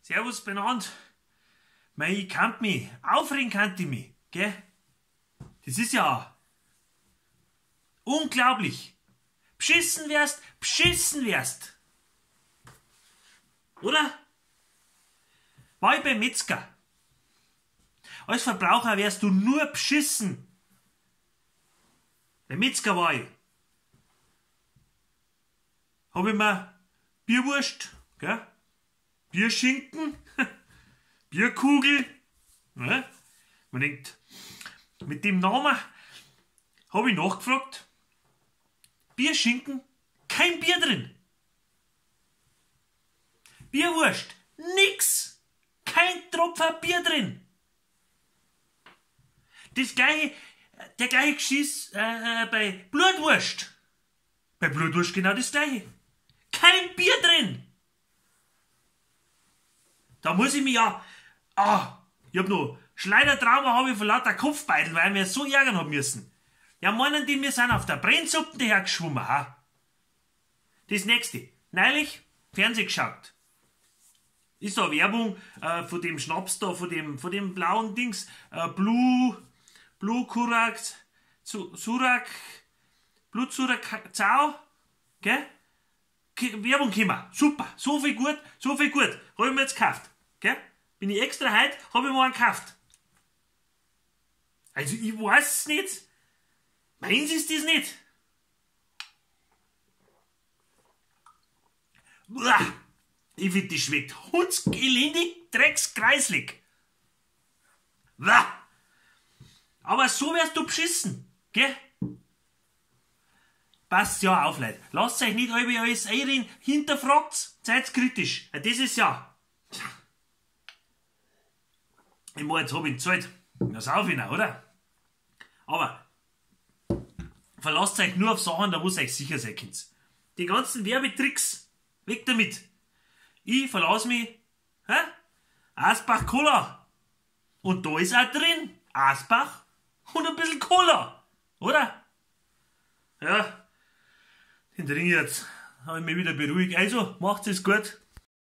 Servus benannt. Mei, ich kann mich. Aufregen kann ich mich, gell? Das ist ja unglaublich. Beschissen wärst. Oder? War ich beim Metzger. Als Verbraucher wärst du nur beschissen. Beim Metzger war ich. Hab ich mir Bierwurst, gell? Bierschinken, Bierkugel, ne? Man denkt, mit dem Namen habe ich nachgefragt. Bierschinken, kein Bier drin. Bierwurst, nix. Kein Tropfen Bier drin. Der gleiche Geschiss bei Blutwurst. Bei Blutwurst genau das gleiche. Kein Bier drin. Da muss ich mich ja... ich hab noch Schleidertrauma habe ich von lauter Kopfbeitel, weil wir so ärgern haben müssen. Ja, meinen die, wir sind auf der Brennsuppe dahergeschwommen, ha? Das nächste. Neulich Fernsehen geschaut. Ist da Werbung von dem Schnaps da, von dem blauen Dings. Blue Kurak, Blutsurak-Zau, gell? Werbung gekommen. Super, so viel gut. Hab ich mir jetzt gekauft, gell? Bin ich extra heute, hab ich mir einen gekauft. Also ich weiß es nicht. Meins ist das nicht. Uah, ich find, das schmeckt hundselendig, dreckskreislig. Uah. Aber so wärst du beschissen, gell? Passt ja auf, Leute. Lasst euch nicht alles einreden, hinterfragt's, seid kritisch. Das ist ja... Ich meine, jetzt hab ich ihn gezahlt. Das auf ihn, oder? Aber verlasst euch nur auf Sachen, da wo ihr euch sicher sein könnt. Die ganzen Werbetricks, weg damit. Ich verlasse mich, Asbach Cola. Und da ist auch drin Asbach und ein bisschen Cola, oder? Ja, den trinke ich jetzt. Habe ich mich wieder beruhigt. Also, macht es gut.